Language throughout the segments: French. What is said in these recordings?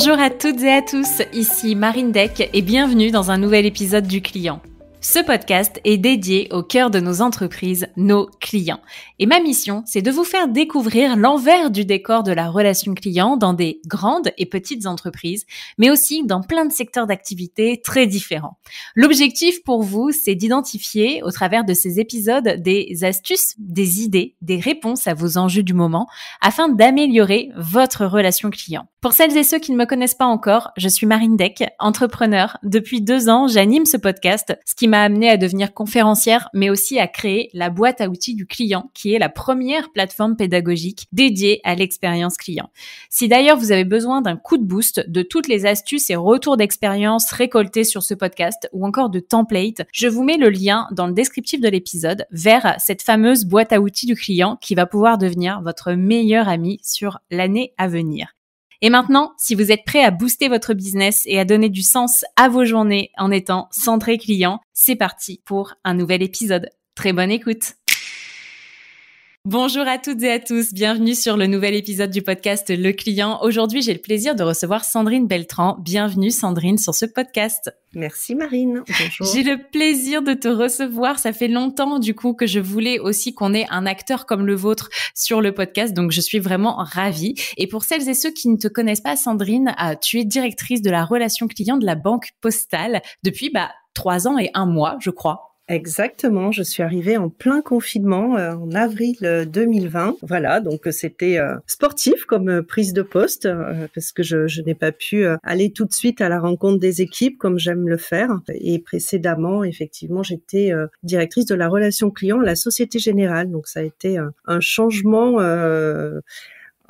Bonjour à toutes et à tous, ici Marine Deck et bienvenue dans un nouvel épisode du Client. Ce podcast est dédié au cœur de nos entreprises, nos clients. Et ma mission, c'est de vous faire découvrir l'envers du décor de la relation client dans des grandes et petites entreprises, mais aussi dans plein de secteurs d'activité très différents. L'objectif pour vous, c'est d'identifier au travers de ces épisodes des astuces, des idées, des réponses à vos enjeux du moment afin d'améliorer votre relation client. Pour celles et ceux qui ne me connaissent pas encore, je suis Marine Deck, entrepreneur. Depuis 2 ans, j'anime ce podcast, ce qui m'a amenée à devenir conférencière, mais aussi à créer la boîte à outils du client, qui est la première plateforme pédagogique dédiée à l'expérience client. Si d'ailleurs vous avez besoin d'un coup de boost de toutes les astuces et retours d'expérience récoltés sur ce podcast, ou encore de templates, je vous mets le lien dans le descriptif de l'épisode vers cette fameuse boîte à outils du client qui va pouvoir devenir votre meilleur ami sur l'année à venir. Et maintenant, si vous êtes prêt à booster votre business et à donner du sens à vos journées en étant centré client, c'est parti pour un nouvel épisode. Très bonne écoute. Bonjour à toutes et à tous, bienvenue sur le nouvel épisode du podcast Le Client. Aujourd'hui, j'ai le plaisir de recevoir Sandrine Beltran. Bienvenue Sandrine sur ce podcast. Merci Marine, bonjour. J'ai le plaisir de te recevoir. Ça fait longtemps du coup que je voulais aussi qu'on ait un acteur comme le vôtre sur le podcast, donc je suis vraiment ravie. Et pour celles et ceux qui ne te connaissent pas, Sandrine, tu es directrice de la relation client de la Banque Postale depuis 3 ans et 1 mois, je crois. Exactement, je suis arrivée en plein confinement en avril 2020. Voilà, donc c'était sportif comme prise de poste parce que je n'ai pas pu aller tout de suite à la rencontre des équipes comme j'aime le faire. Et précédemment, effectivement, j'étais directrice de la relation client à la Société Générale. Donc ça a été un changement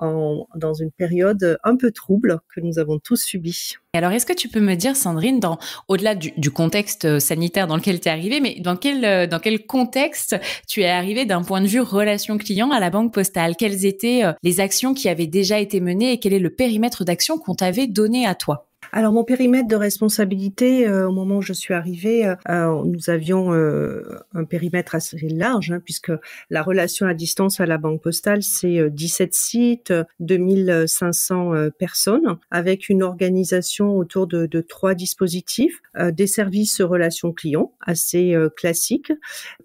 dans une période un peu trouble que nous avons tous subi. Alors, est-ce que tu peux me dire, Sandrine, au-delà du contexte sanitaire dans lequel tu es arrivée, mais dans quel contexte tu es arrivée d'un point de vue relation client à la Banque Postale? Quelles étaient les actions qui avaient déjà été menées et quel est le périmètre d'action qu'on t'avait donné à toi? Alors mon périmètre de responsabilité, au moment où je suis arrivée, nous avions un périmètre assez large, puisque la relation à distance à la Banque Postale, c'est 17 sites, 2500 personnes, avec une organisation autour de 3 dispositifs, des services relations clients assez classiques,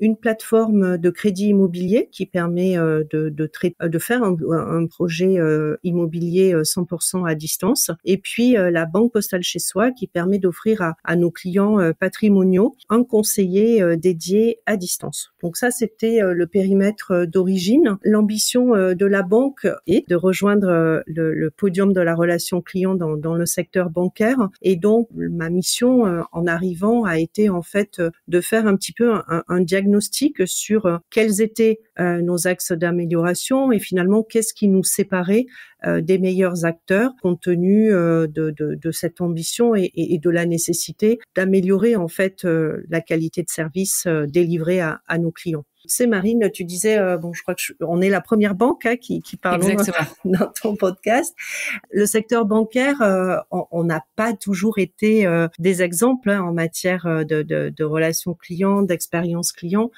une plateforme de crédit immobilier qui permet de faire un projet immobilier 100% à distance, et puis la Banque Postale chez soi qui permet d'offrir à nos clients patrimoniaux un conseiller dédié à distance. Donc ça, c'était le périmètre d'origine. L'ambition de la banque est de rejoindre le podium de la relation client dans le secteur bancaire. Et donc, ma mission en arrivant a été en fait de faire un petit peu un diagnostic sur quels étaient nos axes d'amélioration et finalement qu'est-ce qui nous séparait des meilleurs acteurs compte tenu de cette ambition et de la nécessité d'améliorer en fait la qualité de service délivré à nos clients. C'est Marine, tu disais, je crois que on est la première banque qui parlons dans ton podcast. Le secteur bancaire, on n'a pas toujours été des exemples en matière de relations clients, d'expérience client.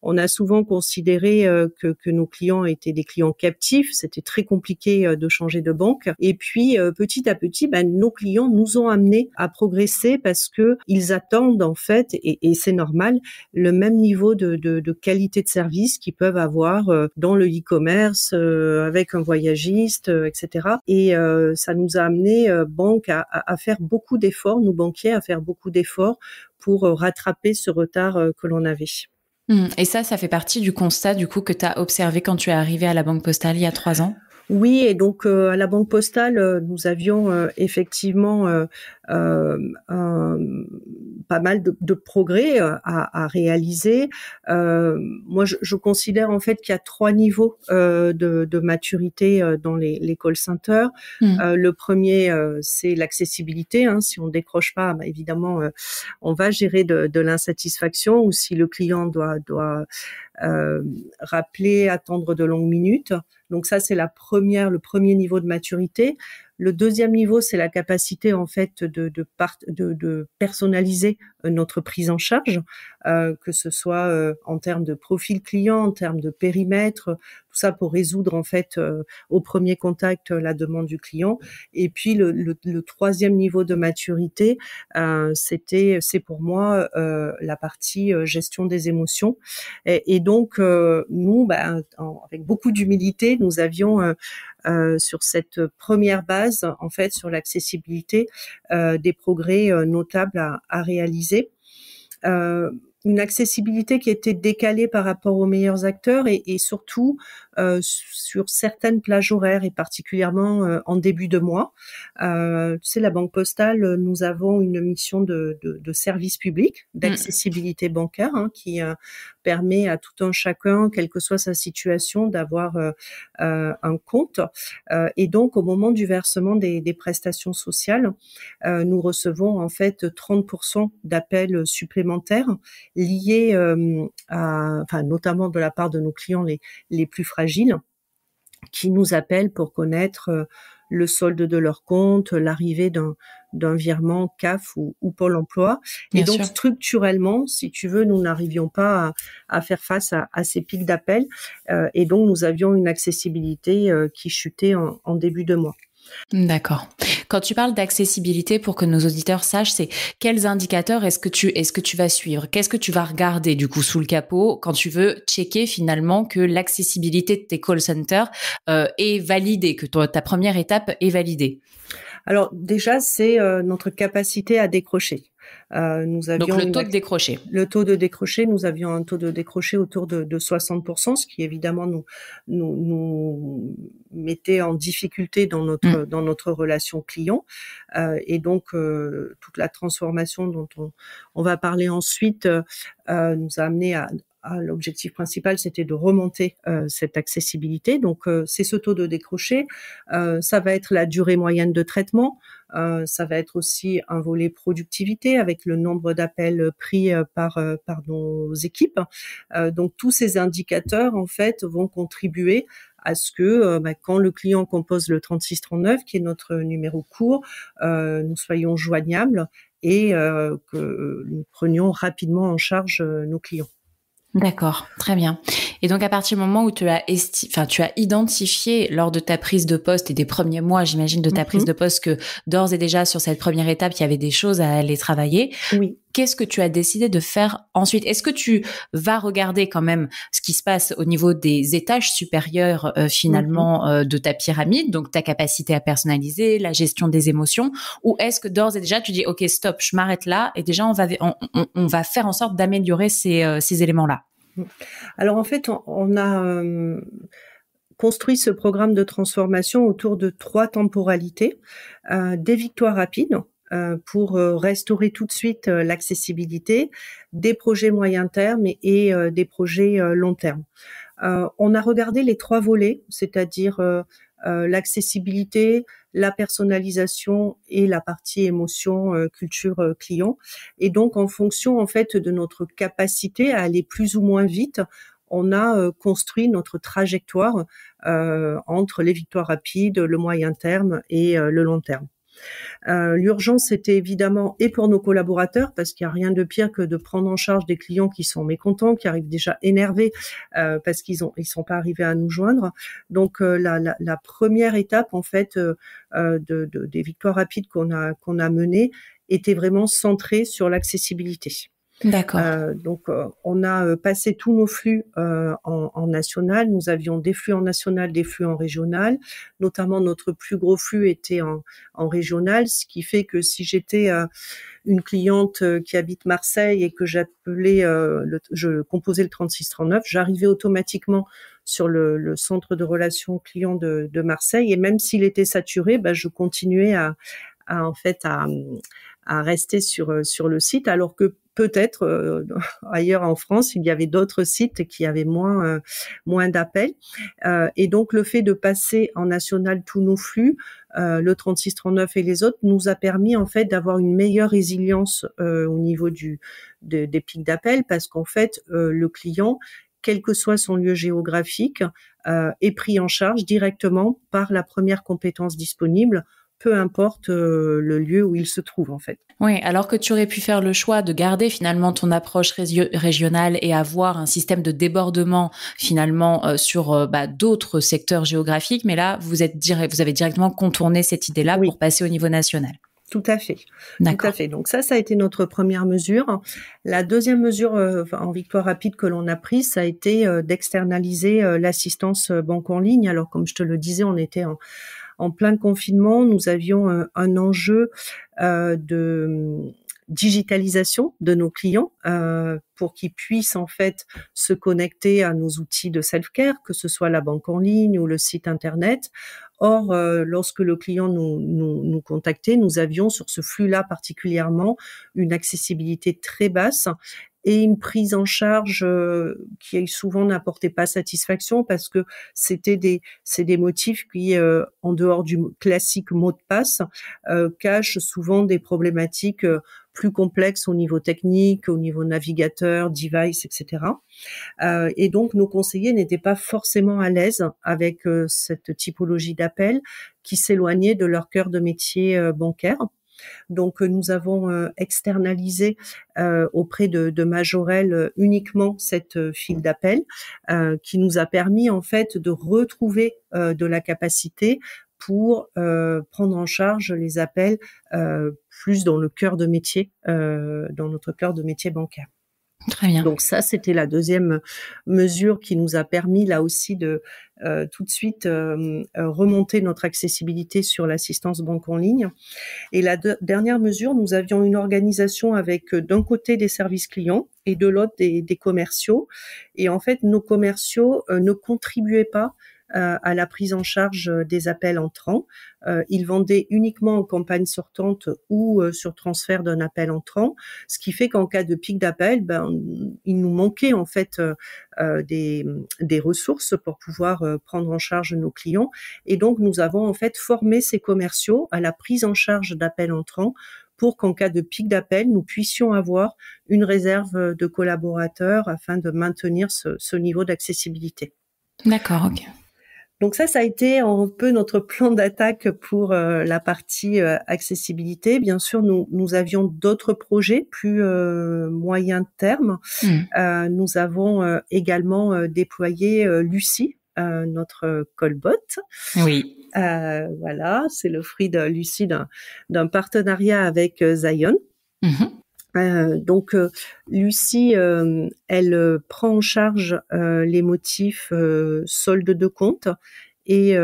On a souvent considéré que nos clients étaient des clients captifs. C'était très compliqué de changer de banque. Et puis, petit à petit, nos clients nous ont amenés à progresser parce que ils attendent en fait, et c'est normal, le même niveau de qualité de service qu'ils peuvent avoir dans le e-commerce, avec un voyagiste, etc. Et ça nous a amené, banque, à faire beaucoup d'efforts, nous banquiers, à faire beaucoup d'efforts pour rattraper ce retard que l'on avait. Et ça fait partie du constat du coup que tu as observé quand tu es arrivée à la Banque Postale il y a 3 ans? Oui, et donc à la Banque Postale, nous avions effectivement pas mal de progrès à réaliser. Moi, je considère en fait qu'il y a 3 niveaux de maturité dans les call centers. Le premier, c'est l'accessibilité. Si on décroche pas, évidemment, on va gérer de l'insatisfaction, ou si le client doit rappeler, attendre de longues minutes. Donc ça, c'est le premier niveau de maturité. Le deuxième niveau, c'est la capacité en fait de personnaliser notre prise en charge, que ce soit en termes de profil client, en termes de périmètre, tout ça pour résoudre en fait au premier contact la demande du client. Et puis le troisième niveau de maturité, c'est pour moi la partie gestion des émotions. Et donc nous, avec beaucoup d'humilité, nous avions sur cette première base, en fait, sur l'accessibilité, des progrès notables à réaliser. Une accessibilité qui était décalée par rapport aux meilleurs acteurs et surtout sur certaines plages horaires et particulièrement en début de mois. Tu sais, la Banque Postale, nous avons une mission de service public, d'accessibilité bancaire, qui permet à tout un chacun, quelle que soit sa situation, d'avoir un compte. Et donc, au moment du versement des prestations sociales, nous recevons en fait 30% d'appels supplémentaires liés notamment de la part de nos clients les plus fragiles, qui nous appellent pour connaître le solde de leur compte, l'arrivée d'un virement CAF ou Pôle emploi. Bien et donc, sûr. structurellement, si tu veux, nous n'arrivions pas à faire face à ces pics d'appels. Et donc, nous avions une accessibilité qui chutait en début de mois. D'accord. Quand tu parles d'accessibilité, pour que nos auditeurs sachent, c'est quels indicateurs est-ce que tu vas suivre? Qu'est-ce que tu vas regarder du coup sous le capot quand tu veux checker finalement que l'accessibilité de tes call centers est validée, que ta première étape est validée? Alors déjà, c'est notre capacité à décrocher. Nous avions Donc le taux de décroché. Le taux de décroché, nous avions un taux de décroché autour de 60%, ce qui évidemment nous mettait en difficulté dans notre relation client. Et donc toute la transformation dont on va parler ensuite nous a amené à l'objectif principal, c'était de remonter cette accessibilité. Donc, c'est ce taux de décroché. Ça va être la durée moyenne de traitement. Ça va être aussi un volet productivité avec le nombre d'appels pris par nos équipes. Donc, tous ces indicateurs, en fait, vont contribuer à ce que quand le client compose le 3639, qui est notre numéro court, nous soyons joignables et que nous prenions rapidement en charge nos clients. D'accord, très bien. Et donc à partir du moment où tu as identifié lors de ta prise de poste et des premiers mois, j'imagine, de ta prise de poste, que d'ores et déjà sur cette première étape, il y avait des choses à aller travailler. Oui. Qu'est-ce que tu as décidé de faire ensuite? Est-ce que tu vas regarder quand même ce qui se passe au niveau des étages supérieurs finalement de ta pyramide, donc ta capacité à personnaliser, la gestion des émotions, ou est-ce que d'ores et déjà tu dis ok, stop, je m'arrête là et déjà on va faire en sorte d'améliorer ces éléments-là? Alors en fait, on a construit ce programme de transformation autour de 3 temporalités, des victoires rapides pour restaurer tout de suite l'accessibilité, des projets moyen terme et des projets long terme. On a regardé les 3 volets, c'est-à-dire l'accessibilité, la personnalisation et la partie émotion, culture client. Et donc, en fonction en fait de notre capacité à aller plus ou moins vite, on a construit notre trajectoire entre les victoires rapides, le moyen terme et le long terme. L'urgence, c'était évidemment et pour nos collaborateurs, parce qu'il n'y a rien de pire que de prendre en charge des clients qui sont mécontents, qui arrivent déjà énervés parce qu'ils sont pas arrivés à nous joindre. Donc la première étape en fait des victoires rapides qu'on a menées était vraiment centrée sur l'accessibilité. D'accord. Donc, on a passé tous nos flux en national. Nous avions des flux en national, des flux en régional. Notamment, notre plus gros flux était en régional, ce qui fait que si j'étais une cliente qui habite Marseille et que j'appelais, je composais le 3639, j'arrivais automatiquement sur le centre de relations clients de Marseille. Et même s'il était saturé, je continuais à rester sur le site, alors que peut-être ailleurs en France, il y avait d'autres sites qui avaient moins d'appels. Et donc, le fait de passer en national tous nos flux, le 3639 et les autres, nous a permis en fait d'avoir une meilleure résilience au niveau des pics d'appels, parce qu'en fait, le client, quel que soit son lieu géographique, est pris en charge directement par la première compétence disponible peu importe le lieu où il se trouve en fait. Oui, alors que tu aurais pu faire le choix de garder finalement ton approche régionale et avoir un système de débordement finalement sur d'autres secteurs géographiques, mais là vous avez directement contourné cette idée-là Oui. pour passer au niveau national. Tout à fait. D'accord. Tout à fait. Donc ça a été notre première mesure. La deuxième mesure en victoire rapide que l'on a prise, ça a été d'externaliser l'assistance banque en ligne. Alors comme je te le disais, on était en plein confinement, nous avions un enjeu de digitalisation de nos clients pour qu'ils puissent en fait se connecter à nos outils de self-care, que ce soit la banque en ligne ou le site internet. Or, lorsque le client nous contactait, nous avions sur ce flux-là particulièrement une accessibilité très basse et une prise en charge qui souvent n'apportait pas satisfaction parce que c'est des motifs qui, en dehors du classique mot de passe, cachent souvent des problématiques plus complexes au niveau technique, au niveau navigateur, device, etc. Et donc, nos conseillers n'étaient pas forcément à l'aise avec cette typologie d'appel qui s'éloignait de leur cœur de métier bancaire. Donc, nous avons externalisé auprès de Majorel uniquement cette file d'appel qui nous a permis en fait de retrouver de la capacité pour prendre en charge les appels plus dans le cœur de métier, dans notre cœur de métier bancaire. Très bien. Donc ça, c'était la deuxième mesure qui nous a permis là aussi de tout de suite remonter notre accessibilité sur l'assistance banque en ligne. Et la dernière mesure, nous avions une organisation avec d'un côté des services clients et de l'autre des commerciaux. Et en fait, nos commerciaux ne contribuaient pas à la prise en charge des appels entrants. Ils vendaient uniquement en campagne sortante ou sur transfert d'un appel entrant, ce qui fait qu'en cas de pic d'appel, il nous manquait en fait des ressources pour pouvoir prendre en charge nos clients. Et donc, nous avons en fait formé ces commerciaux à la prise en charge d'appels entrants pour qu'en cas de pic d'appel, nous puissions avoir une réserve de collaborateurs afin de maintenir ce niveau d'accessibilité. D'accord, ok. Donc ça a été un peu notre plan d'attaque pour la partie accessibilité. Bien sûr, nous avions d'autres projets plus moyen terme. Nous avons également déployé Lucie, notre callbot. Oui. Voilà, c'est le fruit de Lucie d'un partenariat avec Zion. Donc Lucie, elle prend en charge les motifs solde de compte et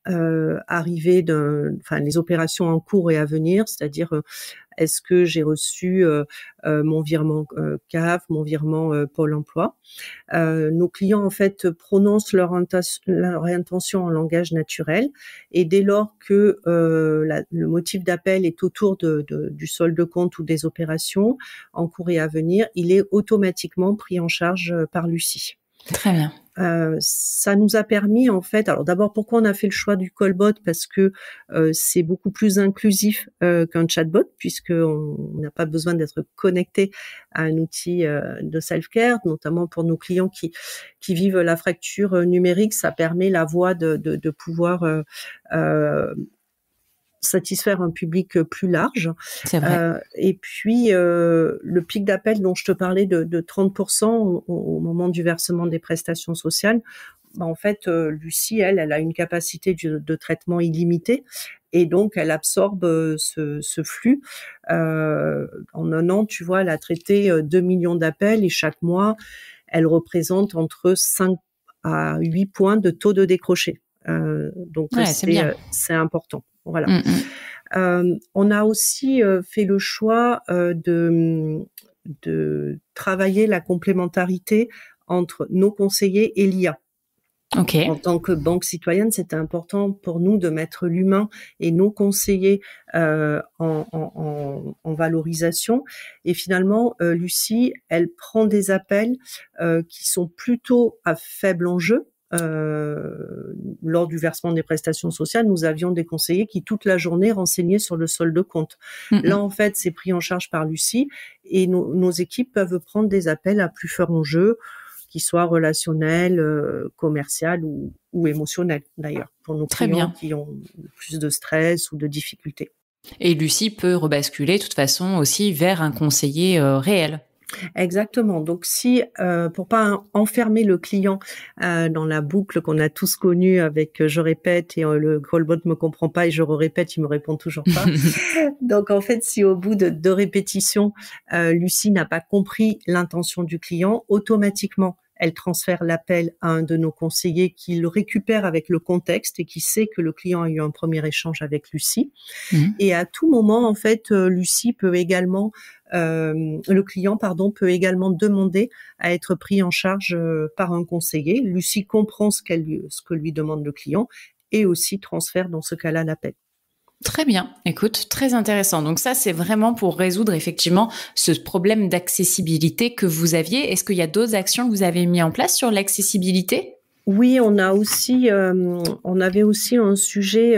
arrivée les opérations en cours et à venir, c'est-à-dire est-ce que j'ai reçu mon virement CAF, mon virement Pôle emploi. Nos clients en fait prononcent leur intention en langage naturel et dès lors que le motif d'appel est autour du solde de compte ou des opérations en cours et à venir, il est automatiquement pris en charge par Lucie. Très bien. Ça nous a permis en fait, alors d'abord pourquoi on a fait le choix du callbot, parce que c'est beaucoup plus inclusif qu'un chatbot puisque on n'a pas besoin d'être connecté à un outil de self-care, notamment pour nos clients qui vivent la fracture numérique. Ça permet la voix de pouvoir satisfaire un public plus large. C'est vrai. Et puis, le pic d'appel dont je te parlais de 30% au moment du versement des prestations sociales, en fait, Lucie, elle a une capacité de traitement illimitée et donc elle absorbe ce flux. En un an, tu vois, elle a traité 2 millions d'appels et chaque mois, elle représente entre 5 à 8 points de taux de décroché. Donc, c'est important. Voilà. On a aussi fait le choix de travailler la complémentarité entre nos conseillers et l'IA. Okay. En tant que banque citoyenne, c'était important pour nous de mettre l'humain et nos conseillers en valorisation. Et finalement, Lucie, elle prend des appels qui sont plutôt à faible enjeu. Lors du versement des prestations sociales, nous avions des conseillers qui toute la journée renseignaient sur le solde de compte. Là, en fait, c'est pris en charge par Lucie et nos équipes peuvent prendre des appels à plus fort enjeu qu'il soit relationnel, commercial ou émotionnel d'ailleurs, pour nos Très clients bien. qui ont plus de stress ou de difficultés. Et Lucie peut rebasculer de toute façon aussi vers un conseiller réel. Exactement. Donc si pour pas enfermer le client dans la boucle qu'on a tous connue avec je répète et le callbot me comprend pas et je répète, il me répond toujours pas. Donc en fait, si au bout de 2 répétitions, Lucie n'a pas compris l'intention du client, automatiquement elle transfère l'appel à un de nos conseillers qui le récupère avec le contexte et qui sait que le client a eu un premier échange avec Lucie. Et à tout moment, en fait, Lucie peut également, le client, pardon, peut également demander à être pris en charge par un conseiller. Lucie comprend ce que lui demande le client et aussi transfère dans ce cas-là l'appel. Très bien. Écoute, très intéressant. Donc ça, c'est vraiment pour résoudre effectivement ce problème d'accessibilité que vous aviez. Est-ce qu'il y a d'autres actions que vous avez mis en place sur l'accessibilité ? Oui, on avait aussi un sujet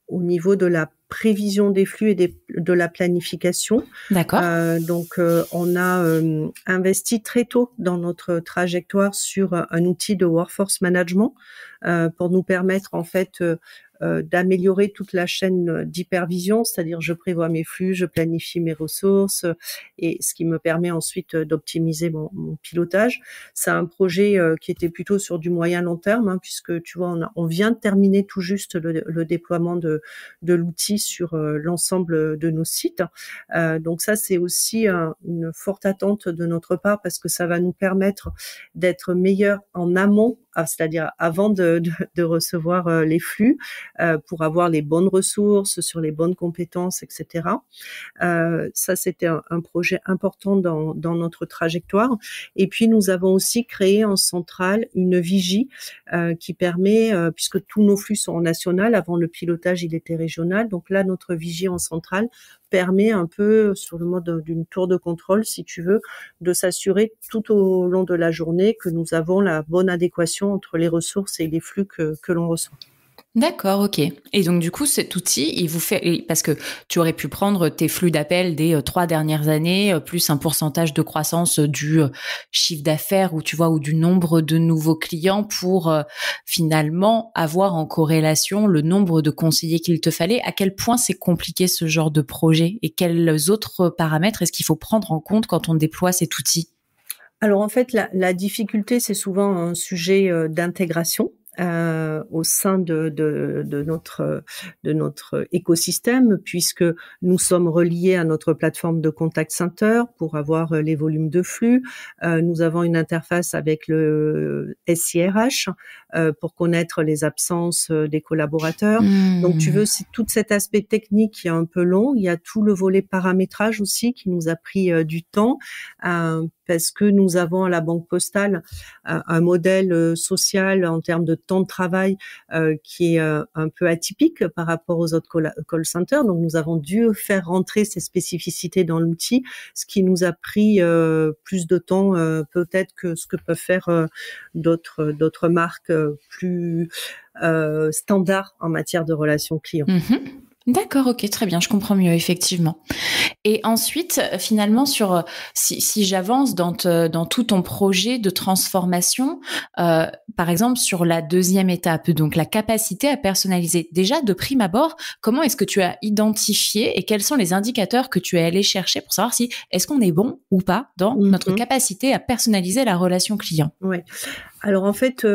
au niveau de la prévision des flux et de la planification. D'accord. On a investi très tôt dans notre trajectoire sur un outil de workforce management pour nous permettre en fait d'améliorer toute la chaîne d'hypervision, c'est-à-dire je prévois mes flux, je planifie mes ressources et ce qui me permet ensuite d'optimiser mon pilotage. C'est un projet qui était plutôt sur du moyen long terme, puisque tu vois, on vient de terminer tout juste le déploiement de l'outil sur l'ensemble de nos sites. Donc ça, c'est aussi une forte attente de notre part parce que ça va nous permettre d'être meilleurs en amont, c'est-à-dire avant de recevoir les flux, pour avoir les bonnes ressources sur les bonnes compétences, etc. Ça, c'était un projet important dans notre trajectoire. Et puis, nous avons aussi créé en centrale une vigie qui permet, puisque tous nos flux sont en national, avant le pilotage, il était régional. Donc là, notre vigie en centrale permet un peu, sur le mode d'une tour de contrôle, si tu veux, de s'assurer tout au long de la journée que nous avons la bonne adéquation entre les ressources et les flux que l'on reçoit. D'accord, ok. Et donc du coup, cet outil, il vous fait, parce que tu aurais pu prendre tes flux d'appels des 3 dernières années, plus un pourcentage de croissance du chiffre d'affaires ou tu vois, ou du nombre de nouveaux clients pour finalement avoir en corrélation le nombre de conseillers qu'il te fallait. À quel point c'est compliqué ce genre de projet et quels autres paramètres est-ce qu'il faut prendre en compte quand on déploie cet outil ? Alors en fait, la difficulté, c'est souvent un sujet d'intégration. Au sein de notre écosystème, puisque nous sommes reliés à notre plateforme de contact center pour avoir les volumes de flux. Nous avons une interface avec le SIRH pour connaître les absences des collaborateurs. Donc tu veux, c'est tout cet aspect technique qui est un peu long. Il y a tout le volet paramétrage aussi qui nous a pris du temps. Parce que nous avons à la Banque Postale un modèle social en termes de temps de travail qui est un peu atypique par rapport aux autres call centers. Donc, nous avons dû faire rentrer ces spécificités dans l'outil, ce qui nous a pris plus de temps peut-être que ce que peuvent faire d'autres marques plus standards en matière de relations clients. D'accord, ok, très bien, je comprends mieux, effectivement. Et ensuite, finalement, si j'avance dans tout ton projet de transformation, par exemple sur la deuxième étape, donc la capacité à personnaliser. Déjà, de prime abord, comment est-ce que tu as identifié et quels sont les indicateurs que tu es allé chercher pour savoir si est-ce qu'on est bon ou pas dans notre capacité à personnaliser la relation client ? Oui. Alors en fait,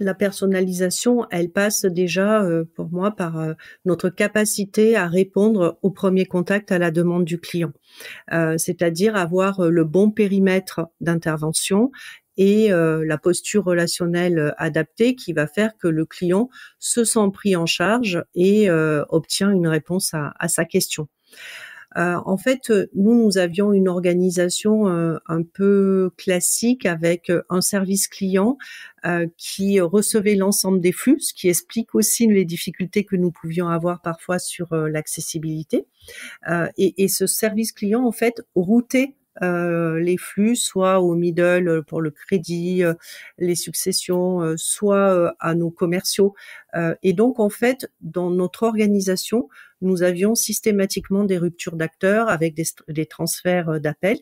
la personnalisation, elle passe déjà pour moi par notre capacité à répondre au premier contact à la demande du client. C'est-à-dire avoir le bon périmètre d'intervention et la posture relationnelle adaptée qui va faire que le client se sent pris en charge et obtient une réponse à sa question. En fait, nous avions une organisation un peu classique avec un service client qui recevait l'ensemble des flux, ce qui explique aussi les difficultés que nous pouvions avoir parfois sur l'accessibilité. Et ce service client, en fait, routait les flux, soit au middle pour le crédit, les successions, soit à nos commerciaux. Et donc, en fait, dans notre organisation, nous avions systématiquement des ruptures d'acteurs avec des transferts d'appels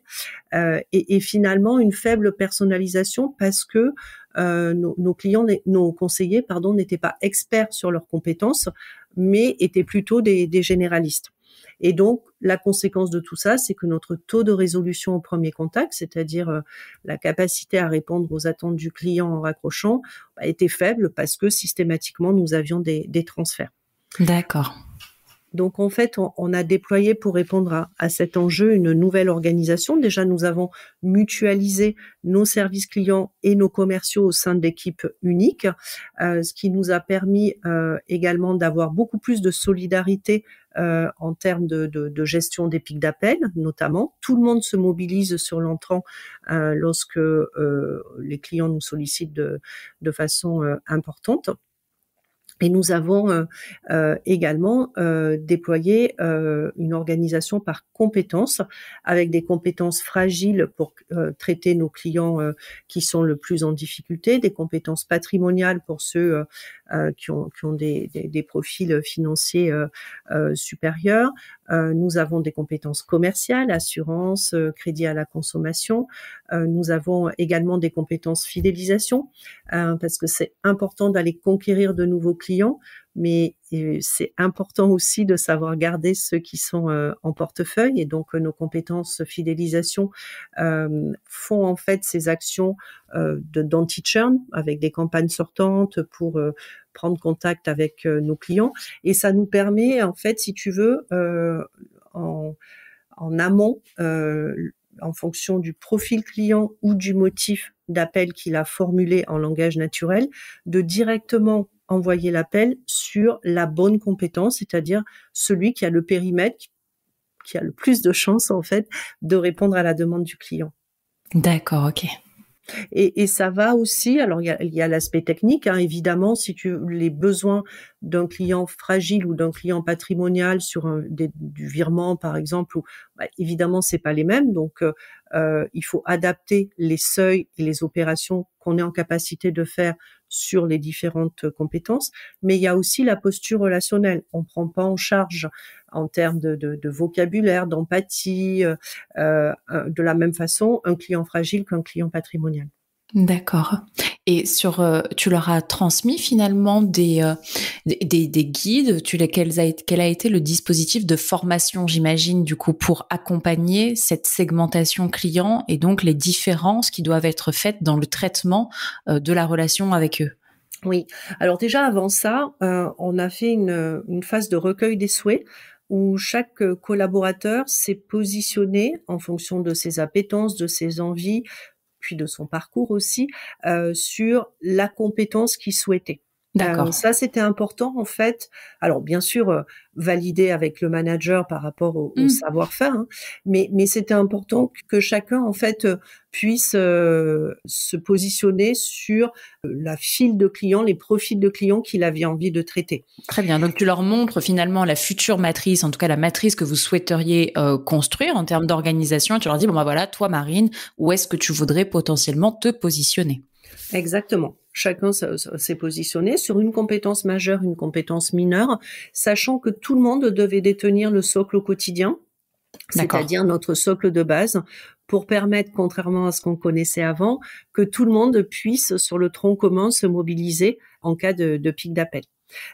et finalement une faible personnalisation parce que nos clients, nos conseillers, pardon, n'étaient pas experts sur leurs compétences, mais étaient plutôt des généralistes. Et donc, la conséquence de tout ça, c'est que notre taux de résolution au premier contact, c'est-à-dire la capacité à répondre aux attentes du client en raccrochant, était faible parce que systématiquement, nous avions des transferts. D'accord. Donc, en fait, on a déployé pour répondre à cet enjeu une nouvelle organisation. Déjà, nous avons mutualisé nos services clients et nos commerciaux au sein de l'équipe unique, ce qui nous a permis également d'avoir beaucoup plus de solidarité en termes de gestion des pics d'appel, notamment. Tout le monde se mobilise sur l'entrant lorsque les clients nous sollicitent de façon importante. Et nous avons également déployé une organisation par compétences, avec des compétences fragiles pour traiter nos clients qui sont le plus en difficulté, des compétences patrimoniales pour ceux qui ont des profils financiers supérieurs. Nous avons des compétences commerciales, assurance, crédit à la consommation. Nous avons également des compétences fidélisation, parce que c'est important d'aller conquérir de nouveaux clients, mais c'est important aussi de savoir garder ceux qui sont en portefeuille. Et donc, nos compétences fidélisation font en fait ces actions d'anti-churn avec des campagnes sortantes pour prendre contact avec nos clients. Et ça nous permet, en fait, si tu veux, en amont, en fonction du profil client ou du motif d'appel qu'il a formulé en langage naturel, de directement envoyer l'appel sur la bonne compétence, c'est-à-dire celui qui a le périmètre, qui a le plus de chances, en fait, de répondre à la demande du client. D'accord, ok. Et ça va aussi, alors il y a l'aspect technique, hein, évidemment, si les besoins d'un client fragile ou d'un client patrimonial sur du virement, par exemple, évidemment, c'est pas les mêmes. Donc, il faut adapter les seuils et les opérations qu'on est en capacité de faire sur les différentes compétences. Mais il y a aussi la posture relationnelle. On prend pas en charge en termes de vocabulaire, d'empathie, de la même façon, un client fragile qu'un client patrimonial. D'accord. Et tu leur as transmis finalement des guides. Quel a été le dispositif de formation, j'imagine, du coup, pour accompagner cette segmentation client et donc les différences qui doivent être faites dans le traitement de la relation avec eux? Oui. Alors déjà avant ça, on a fait une phase de recueil des souhaits où chaque collaborateur s'est positionné en fonction de ses appétences, de ses envies, puis de son parcours aussi, sur la compétence qu'il souhaitait. D'accord. Ça, c'était important en fait. Alors bien sûr, validé avec le manager par rapport au savoir-faire, hein, mais c'était important que chacun en fait puisse se positionner sur la file de clients, les profils de clients qu'il avait envie de traiter. Très bien. Donc tu leur montres finalement la future matrice, en tout cas la matrice que vous souhaiteriez construire en termes d'organisation. Et tu leur dis voilà, toi Marine, où est-ce que tu voudrais potentiellement te positionner? Exactement. Chacun s'est positionné sur une compétence majeure, une compétence mineure, sachant que tout le monde devait détenir le socle au quotidien, c'est-à-dire notre socle de base, pour permettre, contrairement à ce qu'on connaissait avant, que tout le monde puisse, sur le tronc commun, se mobiliser en cas de pic d'appel.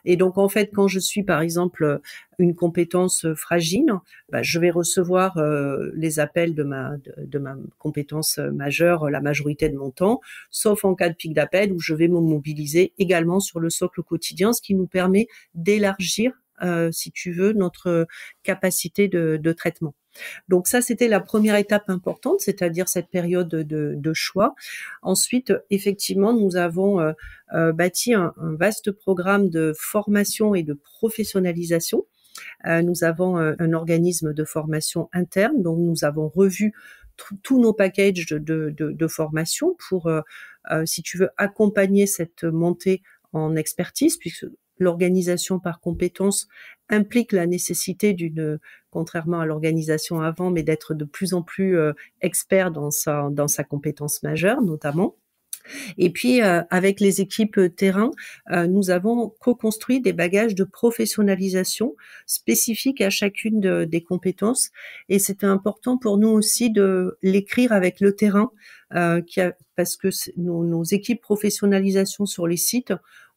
Et donc, en fait, quand je suis, par exemple, une compétence fragile, je vais recevoir les appels de ma compétence majeure la majorité de mon temps, sauf en cas de pic d'appel où je vais me mobiliser également sur le socle quotidien, ce qui nous permet d'élargir, si tu veux, notre capacité de traitement. Donc ça, c'était la première étape importante, c'est-à-dire cette période de choix. Ensuite, effectivement, nous avons bâti un vaste programme de formation et de professionnalisation. Nous avons un organisme de formation interne, donc nous avons revu tous nos packages de formation pour, si tu veux, accompagner cette montée en expertise, puisque l'organisation par compétences implique la nécessité contrairement à l'organisation avant, mais d'être de plus en plus expert dans sa compétence majeure notamment. Et puis, avec les équipes terrain, nous avons co-construit des bagages de professionnalisation spécifiques à chacune des compétences. Et c'était important pour nous aussi de l'écrire avec le terrain, parce que nos équipes professionnalisation sur les sites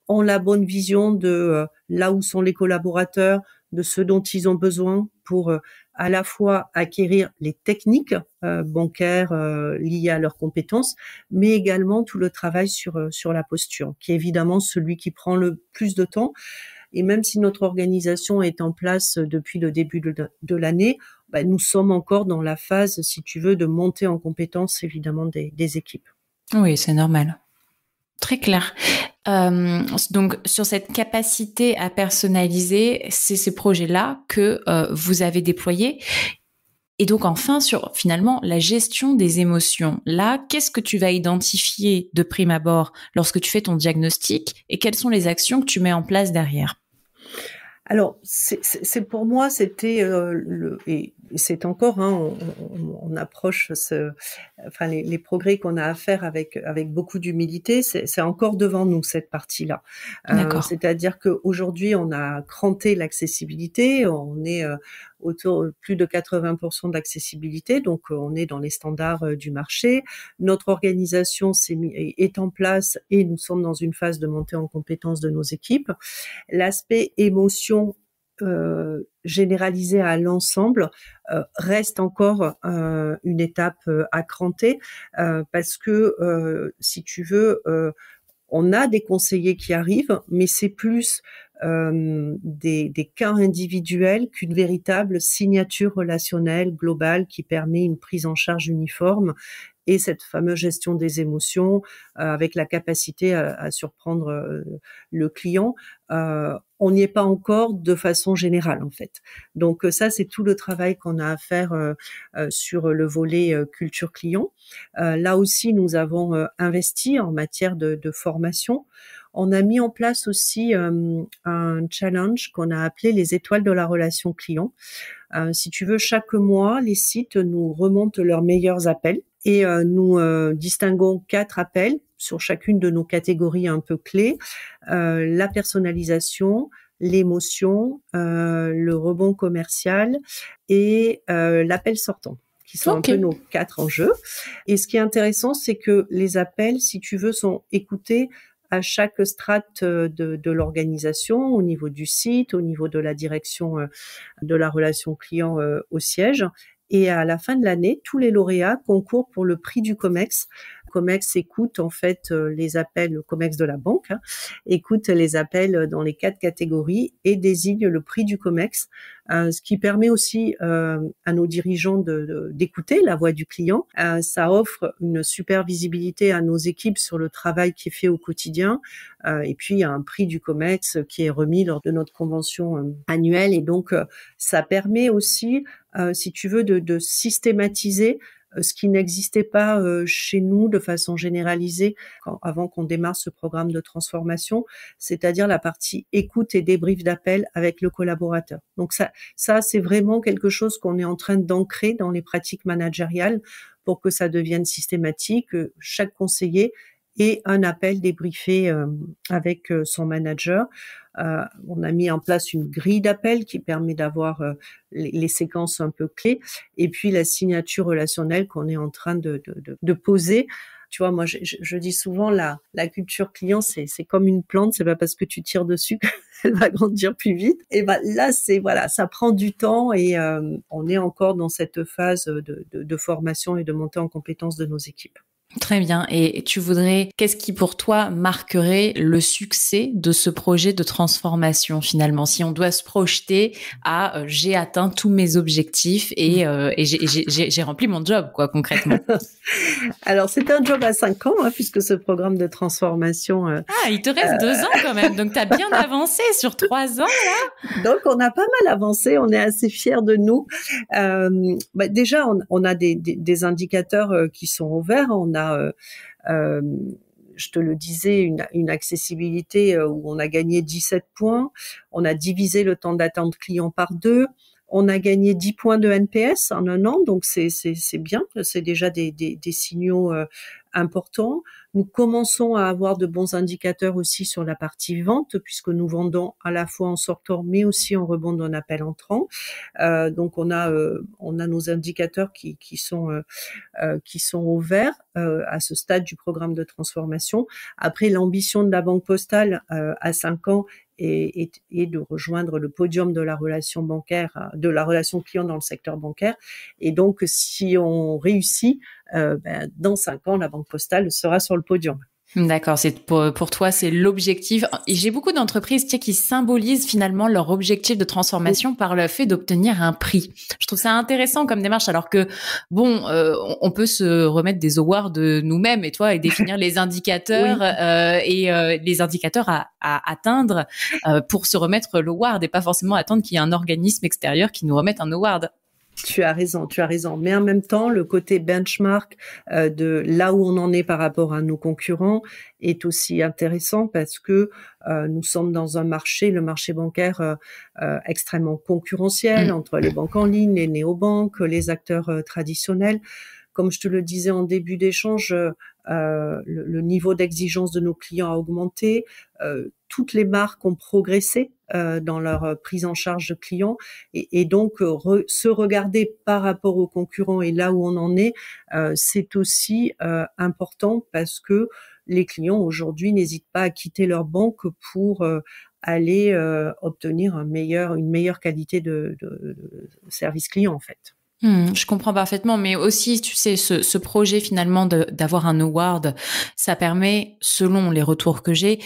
ont la bonne vision de là où sont les collaborateurs, de ce dont ils ont besoin pour à la fois acquérir les techniques bancaires liées à leurs compétences, mais également tout le travail sur la posture, qui est évidemment celui qui prend le plus de temps. Et même si notre organisation est en place depuis le début de l'année, nous sommes encore dans la phase, si tu veux, de montée en compétences, évidemment, des équipes. Oui, c'est normal. Très clair. Donc, sur cette capacité à personnaliser, c'est ces projets-là que vous avez déployés. Et donc, enfin, sur finalement la gestion des émotions. Là, qu'est-ce que tu vas identifier de prime abord lorsque tu fais ton diagnostic et quelles sont les actions que tu mets en place derrière? Alors, c'est pour moi, c'était et c'est encore, on approche les progrès qu'on a à faire avec beaucoup d'humilité, c'est encore devant nous cette partie-là. C'est-à-dire qu'aujourd'hui, on a cranté l'accessibilité, on est autour plus de 80% d'accessibilité, donc on est dans les standards du marché. Notre organisation est en place et nous sommes dans une phase de montée en compétence de nos équipes. L'aspect émotion généralisé à l'ensemble reste encore une étape à cranter parce que si tu veux, on a des conseillers qui arrivent, mais c'est plus des cas individuels qu'une véritable signature relationnelle globale qui permet une prise en charge uniforme et cette fameuse gestion des émotions avec la capacité à surprendre le client. On n'y est pas encore de façon générale en fait. Donc ça, c'est tout le travail qu'on a à faire sur le volet culture client. Là aussi, nous avons investi en matière de formation. On a mis en place aussi un challenge qu'on a appelé les étoiles de la relation client. Si tu veux, chaque mois, les sites nous remontent leurs meilleurs appels et nous distinguons 4 appels sur chacune de nos catégories un peu clés. La personnalisation, l'émotion, le rebond commercial et l'appel sortant, qui sont un peu nos 4 enjeux. Et ce qui est intéressant, c'est que les appels, si tu veux, sont écoutés à chaque strate de l'organisation, au niveau du site, au niveau de la direction de la relation client au siège. Et à la fin de l'année, tous les lauréats concourent pour le prix du COMEX. COMEX écoute en fait les appels, le COMEX de la banque, écoute les appels dans les 4 catégories et désigne le prix du COMEX, ce qui permet aussi à nos dirigeants d'écouter la voix du client. Ça offre une super visibilité à nos équipes sur le travail qui est fait au quotidien. Et puis, il y a un prix du COMEX qui est remis lors de notre convention annuelle. Et donc, ça permet aussi, si tu veux, de systématiser ce qui n'existait pas chez nous de façon généralisée avant qu'on démarre ce programme de transformation, c'est-à-dire la partie écoute et débrief d'appel avec le collaborateur. Donc ça c'est vraiment quelque chose qu'on est en train d'ancrer dans les pratiques managériales pour que ça devienne systématique. Chaque conseiller ait un appel débriefé avec son manager. On a mis en place une grille d'appel qui permet d'avoir les séquences un peu clés et puis la signature relationnelle qu'on est en train de poser. Tu vois, moi, je dis souvent la culture client, c'est comme une plante, c'est pas parce que tu tires dessus qu'elle va grandir plus vite. Et là, ça prend du temps et on est encore dans cette phase de formation et de montée en compétences de nos équipes. Très bien. Et qu'est-ce qui pour toi marquerait le succès de ce projet de transformation finalement? Si on doit se projeter à j'ai atteint tous mes objectifs et j'ai rempli mon job, quoi, concrètement. Alors, c'est un job à 5 ans, puisque ce programme de transformation... il te reste 2 ans quand même, donc tu as bien avancé sur 3 ans, là. Donc, on a pas mal avancé, on est assez fiers de nous. Déjà, on a des indicateurs qui sont ouverts, on a je te le disais, une accessibilité où on a gagné 17 points. On a divisé le temps d'attente client par 2. On a gagné 10 points de NPS en un an, donc c'est bien. C'est déjà des signaux importants. Nous commençons à avoir de bons indicateurs aussi sur la partie vente, puisque nous vendons à la fois en sortant, mais aussi en rebond d'un appel entrant. Donc on a nos indicateurs qui sont au vert à ce stade du programme de transformation. Après, l'ambition de la Banque Postale à 5 ans et de rejoindre le podium de la relation bancaire, de la relation client dans le secteur bancaire. Et donc, si on réussit, dans 5 ans, la Banque Postale sera sur le podium. D'accord, c'est pour toi, c'est l'objectif. Et j'ai beaucoup d'entreprises, tu sais, qui symbolisent finalement leur objectif de transformation par le fait d'obtenir un prix. Je trouve ça intéressant comme démarche, alors que bon, on peut se remettre des awards de nous-mêmes et toi et définir les indicateurs les indicateurs à atteindre pour se remettre l'award et pas forcément attendre qu'il y ait un organisme extérieur qui nous remette un award. Tu as raison. Mais en même temps, le côté benchmark de là où on en est par rapport à nos concurrents est aussi intéressant parce que nous sommes dans un marché, le marché bancaire extrêmement concurrentiel entre les banques en ligne, les néobanques, les acteurs traditionnels. Comme je te le disais en début d'échange, le niveau d'exigence de nos clients a augmenté. Toutes les marques ont progressé dans leur prise en charge de clients et donc se regarder par rapport aux concurrents et là où on en est, c'est aussi important parce que les clients aujourd'hui n'hésitent pas à quitter leur banque pour aller obtenir une meilleure qualité de service client en fait. Je comprends parfaitement, mais aussi, tu sais, ce projet finalement d'avoir un award, ça permet, selon les retours que j'ai,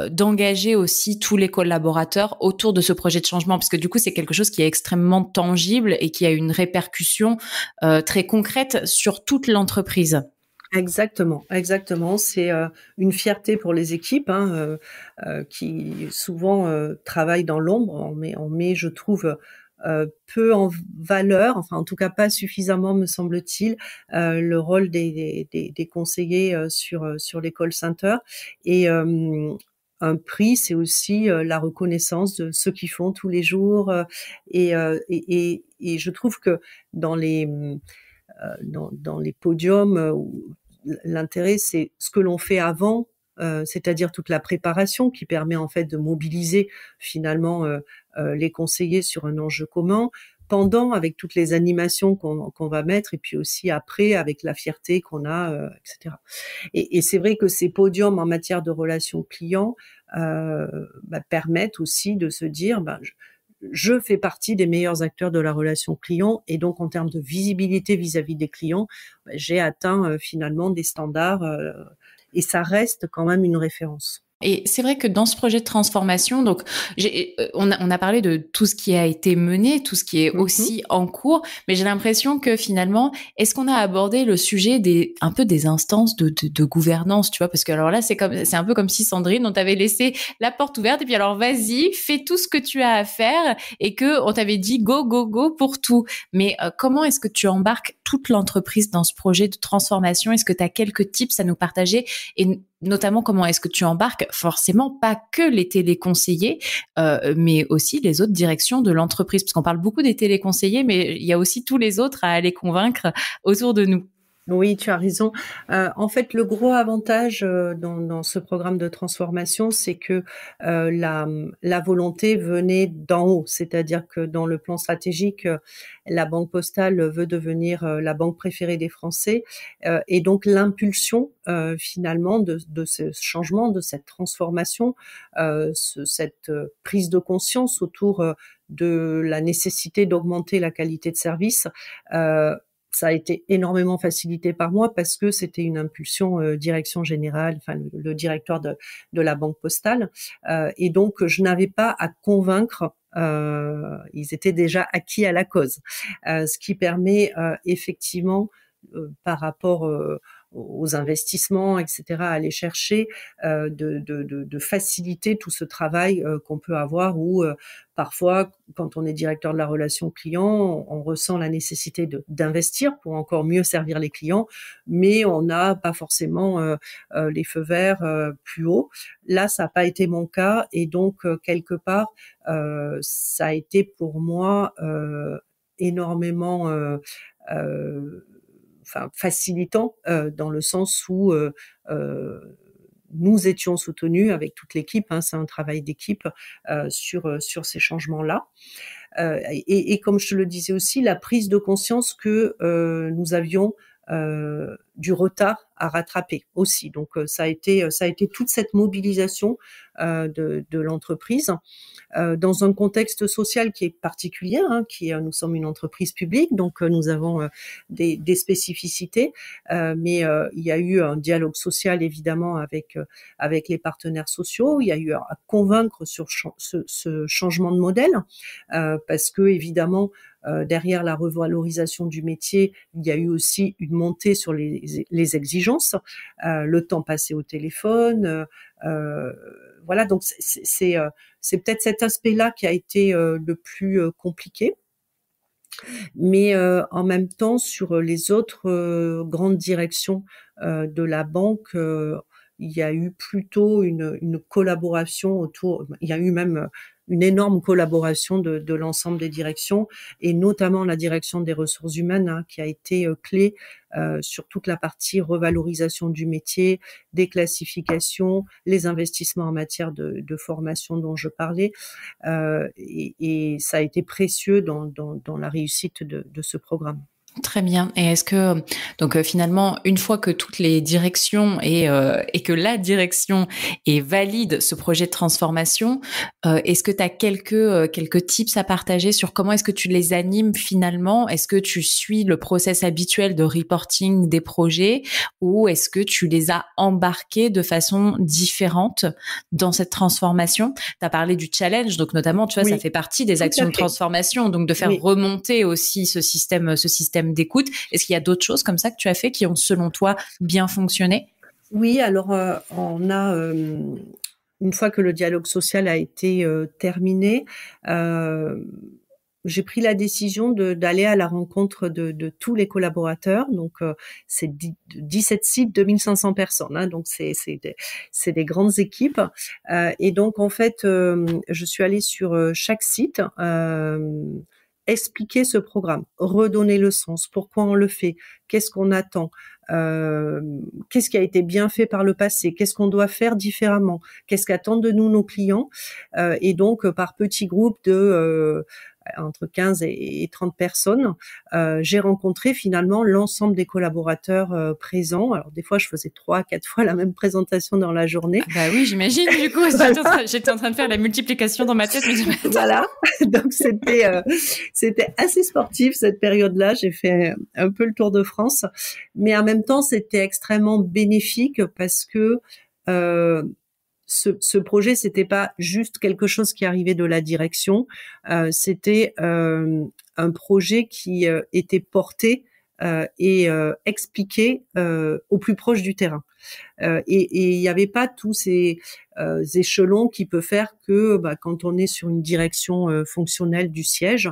d'engager aussi tous les collaborateurs autour de ce projet de changement, parce que du coup, c'est quelque chose qui est extrêmement tangible et qui a une répercussion très concrète sur toute l'entreprise. Exactement. C'est une fierté pour les équipes qui souvent travaillent dans l'ombre. On met, je trouve, peu en valeur, enfin en tout cas pas suffisamment me semble-t-il, le rôle des conseillers sur les call centers. Et un prix, c'est aussi la reconnaissance de ceux qui font tous les jours. Et je trouve que dans les podiums, l'intérêt c'est ce que l'on fait avant. C'est-à-dire toute la préparation qui permet en fait de mobiliser finalement les conseillers sur un enjeu commun, pendant avec toutes les animations qu'on va mettre et puis aussi après avec la fierté qu'on a, etc. Et c'est vrai que ces podiums en matière de relations clients permettent aussi de se dire je fais partie des meilleurs acteurs de la relation client et donc en termes de visibilité vis-à-vis des clients, j'ai atteint finalement des standards et ça reste quand même une référence. Et c'est vrai que dans ce projet de transformation, donc on a parlé de tout ce qui a été mené, tout ce qui est aussi en cours, mais j'ai l'impression que finalement, est-ce qu'on a abordé le sujet un peu des instances de gouvernance, tu vois, parce que alors là, c'est un peu comme si Sandrine, on t'avait laissé la porte ouverte et puis alors vas-y, fais tout ce que tu as à faire et que on t'avait dit go go go pour tout. Mais comment est-ce que tu embarques toute l'entreprise dans ce projet de transformation? Est-ce que tu as quelques tips à nous partager et notamment, comment est-ce que tu embarques forcément pas que les téléconseillers, mais aussi les autres directions de l'entreprise? Parce qu'on parle beaucoup des téléconseillers, mais il y a aussi tous les autres à aller convaincre autour de nous. Oui, tu as raison. En fait, le gros avantage dans ce programme de transformation, c'est que la volonté venait d'en haut. C'est-à-dire que dans le plan stratégique, la Banque Postale veut devenir la banque préférée des Français. Et donc, l'impulsion finalement de ce changement, de cette transformation, cette prise de conscience autour de la nécessité d'augmenter la qualité de service, ça a été énormément facilité par moi parce que c'était une impulsion direction générale, enfin le directeur de la Banque Postale, et donc je n'avais pas à convaincre. Ils étaient déjà acquis à la cause, ce qui permet effectivement par rapport aux investissements, etc., à aller chercher, de faciliter tout ce travail qu'on peut avoir où parfois, quand on est directeur de la relation client, on ressent la nécessité d'investir pour encore mieux servir les clients, mais on n'a pas forcément les feux verts plus haut. Là, ça n'a pas été mon cas et donc quelque part, ça a été pour moi énormément facilitant dans le sens où nous étions soutenus avec toute l'équipe, hein, c'est un travail d'équipe sur ces changements-là. Et comme je te le disais aussi, la prise de conscience que nous avions du retard à rattraper aussi. Donc ça a été toute cette mobilisation de l'entreprise dans un contexte social qui est particulier, hein, nous sommes une entreprise publique, donc nous avons des spécificités, mais il y a eu un dialogue social évidemment avec les partenaires sociaux. Il y a eu à convaincre sur ce changement de modèle parce que évidemment derrière la revalorisation du métier, il y a eu aussi une montée sur les exigences, le temps passé au téléphone. Voilà, donc c'est peut-être cet aspect-là qui a été le plus compliqué. Mais en même temps, sur les autres grandes directions de la banque, il y a eu plutôt une collaboration autour. Il y a eu même une énorme collaboration de l'ensemble des directions et notamment la direction des ressources humaines hein, qui a été clé sur toute la partie revalorisation du métier, des classifications, les investissements en matière de formation dont je parlais et ça a été précieux dans la réussite de ce programme. Très bien. Et est-ce que donc finalement une fois que toutes les directions et que la direction est valide ce projet de transformation, est-ce que tu as quelques tips à partager sur comment est-ce que tu les animes finalement? Est-ce que tu suis le process habituel de reporting des projets ou est-ce que tu les as embarqués de façon différente dans cette transformation? Tu as parlé du challenge, donc notamment tu vois ça fait partie des actions de transformation, donc de faire remonter aussi ce système d'écoute. Est-ce qu'il y a d'autres choses comme ça que tu as fait qui ont, selon toi, bien fonctionné? Oui, alors on a, une fois que le dialogue social a été terminé, j'ai pris la décision d'aller à la rencontre de tous les collaborateurs. Donc, c'est 17 sites, 2500 personnes. Hein, donc, c'est des grandes équipes. Et donc, en fait, je suis allée sur chaque site expliquer ce programme, redonner le sens, pourquoi on le fait, qu'est-ce qu'on attend, qu'est-ce qui a été bien fait par le passé, qu'est-ce qu'on doit faire différemment, qu'est-ce qu'attendent de nous nos clients, et donc par petits groupes de entre 15 et 30 personnes, j'ai rencontré finalement l'ensemble des collaborateurs présents. Alors des fois, je faisais 3-4 fois la même présentation dans la journée. Ah bah oui, j'imagine du coup. J'étais en train de faire la multiplication dans ma tête. Voilà, donc c'était assez sportif cette période-là. J'ai fait un peu le tour de France, mais en même temps, c'était extrêmement bénéfique parce que ce projet, c'était pas juste quelque chose qui arrivait de la direction, c'était un projet qui était porté et expliqué au plus proche du terrain. Et il n'y avait pas tous ces échelons qui peuvent faire que quand on est sur une direction fonctionnelle du siège,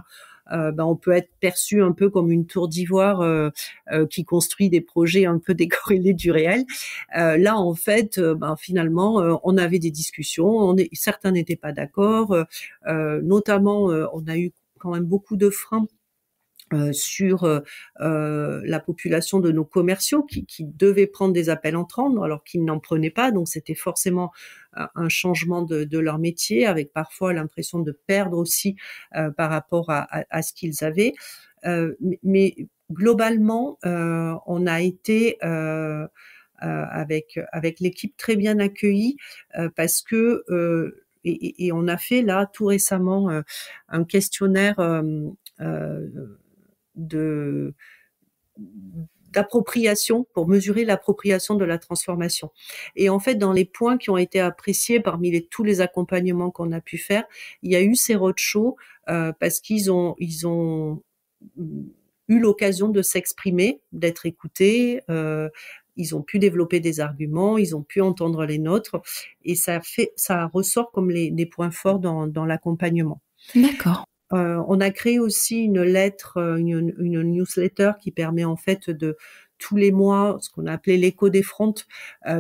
on peut être perçu un peu comme une tour d'ivoire qui construit des projets un peu décorrélés du réel. Là, en fait, finalement, on avait des discussions. Certains n'étaient pas d'accord. Notamment, on a eu quand même beaucoup de freins sur la population de nos commerciaux qui devaient prendre des appels entrants alors qu'ils n'en prenaient pas. Donc, c'était forcément un changement de leur métier avec parfois l'impression de perdre aussi par rapport à ce qu'ils avaient. Mais globalement, on a été avec l'équipe très bien accueillis parce que et on a fait là tout récemment un questionnaire d'appropriation pour mesurer l'appropriation de la transformation. Et en fait, dans les points qui ont été appréciés parmi tous les accompagnements qu'on a pu faire, il y a eu ces roadshows parce qu'ils ont eu l'occasion de s'exprimer, d'être écoutés, ils ont pu développer des arguments, ils ont pu entendre les nôtres, et ça ressort comme les points forts dans l'accompagnement. D'accord. On a créé aussi une lettre, une newsletter qui permet en fait de tous les mois, ce qu'on a appelé l'écho des fronts,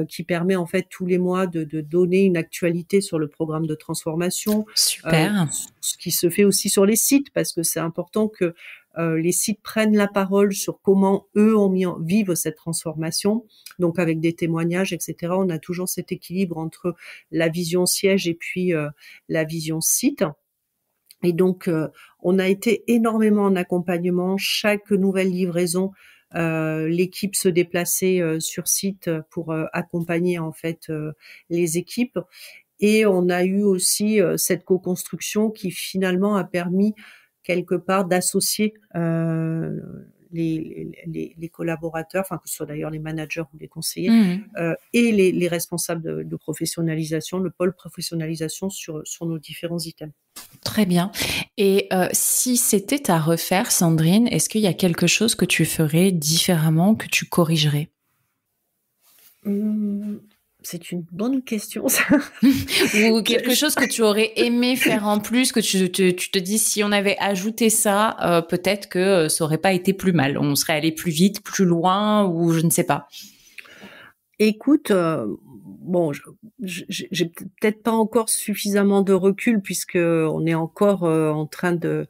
qui permet en fait tous les mois de donner une actualité sur le programme de transformation. Super. Ce qui se fait aussi sur les sites, parce que c'est important que les sites prennent la parole sur comment eux vivent cette transformation. Donc avec des témoignages, etc. On a toujours cet équilibre entre la vision siège et puis la vision site. Et donc, on a été énormément en accompagnement. Chaque nouvelle livraison, l'équipe se déplaçait sur site pour accompagner en fait les équipes. Et on a eu aussi cette co-construction qui finalement a permis quelque part d'associer les collaborateurs, enfin que ce soit d'ailleurs les managers ou les conseillers, et les responsables de professionnalisation, le pôle professionnalisation sur nos différents items. Très bien. Et si c'était à refaire, Sandrine, est-ce qu'il y a quelque chose que tu ferais différemment, que tu corrigerais? C'est une bonne question, ça. Ou quelque chose que tu aurais aimé faire en plus, que tu te dis, si on avait ajouté ça, peut-être que ça aurait pas été plus mal. On serait allé plus vite, plus loin, ou je ne sais pas. Écoute, bon, j'ai peut-être pas encore suffisamment de recul, puisque on est encore en train de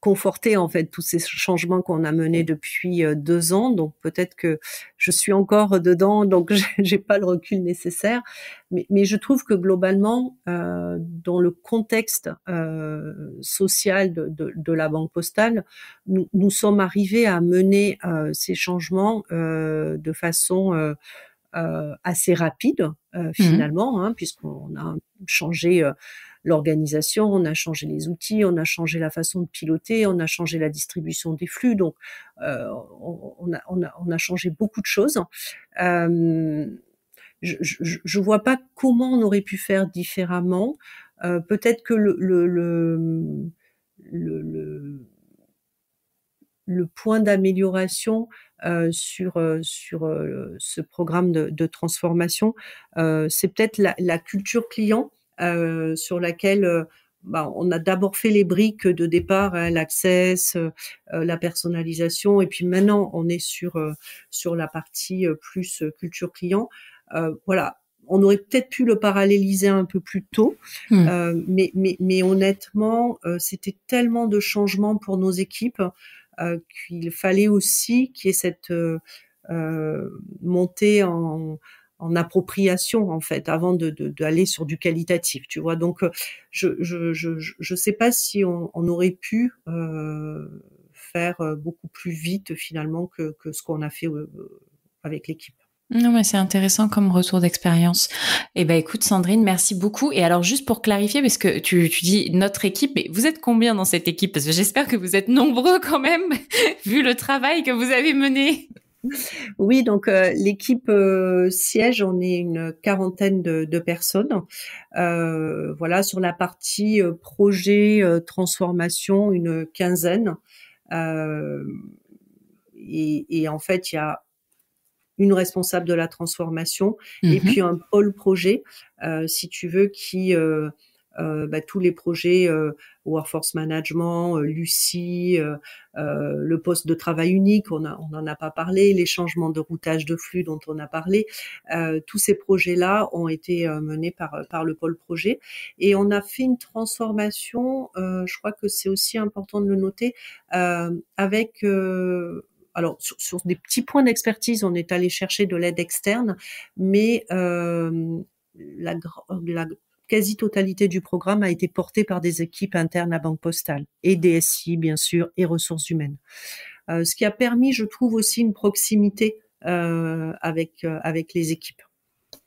conforter en fait tous ces changements qu'on a menés depuis 2 ans. Donc peut-être que je suis encore dedans, donc j'ai pas le recul nécessaire. Mais je trouve que globalement, dans le contexte social de la Banque Postale, nous sommes arrivés à mener ces changements de façon assez rapide finalement, hein, puisqu'on a changé l'organisation, on a changé les outils, on a changé la façon de piloter, on a changé la distribution des flux, donc on a changé beaucoup de choses. Je vois pas comment on aurait pu faire différemment. Peut-être que le point d'amélioration sur ce programme de transformation, c'est peut-être la culture client sur laquelle on a d'abord fait les briques de départ, hein, l'access, la personnalisation, et puis maintenant on est sur la partie plus culture client. Voilà. On aurait peut-être pu le paralléliser un peu plus tôt, mais honnêtement, c'était tellement de changements pour nos équipes qu'il fallait aussi qu'il y ait cette montée en appropriation en fait avant d'aller sur du qualitatif, tu vois. Donc je sais pas si on aurait pu faire beaucoup plus vite finalement que ce qu'on a fait avec l'équipe. Non, mais c'est intéressant comme retour d'expérience. Eh ben, écoute, Sandrine, merci beaucoup. Et alors, juste pour clarifier, parce que tu dis notre équipe, mais vous êtes combien dans cette équipe? Parce que j'espère que vous êtes nombreux quand même, vu le travail que vous avez mené. Oui, donc l'équipe siège, on est une quarantaine de personnes. Voilà, sur la partie projet, transformation, une quinzaine. Et en fait, il y a une responsable de la transformation et puis un pôle projet, si tu veux, qui tous les projets workforce management, Lucie, le poste de travail unique, on en a pas parlé, les changements de routage de flux dont on a parlé, tous ces projets-là ont été menés par le pôle projet, et on a fait une transformation, je crois que c'est aussi important de le noter, avec alors sur des petits points d'expertise, on est allé chercher de l'aide externe, mais la quasi-totalité du programme a été portée par des équipes internes à Banque Postale, et DSI bien sûr, et ressources humaines. Ce qui a permis, je trouve, aussi une proximité avec les équipes.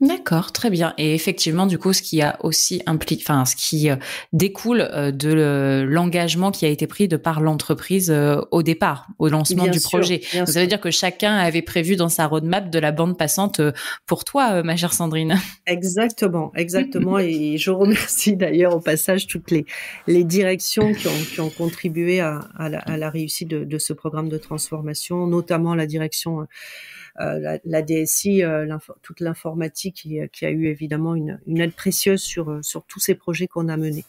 D'accord, très bien. Et effectivement, du coup, ce qui a aussi ce qui découle de l'engagement qui a été pris de par l'entreprise au départ, au lancement Bien du sûr, projet. bien Donc, ça veut sûr. dire que chacun avait prévu dans sa roadmap de la bande passante pour toi, ma chère Sandrine. Exactement, exactement. Et je remercie d'ailleurs au passage toutes les directions qui ont contribué à la réussite de ce programme de transformation, notamment la direction, la DSI, toute l'informatique qui a eu évidemment une aide précieuse sur tous ces projets qu'on a menés.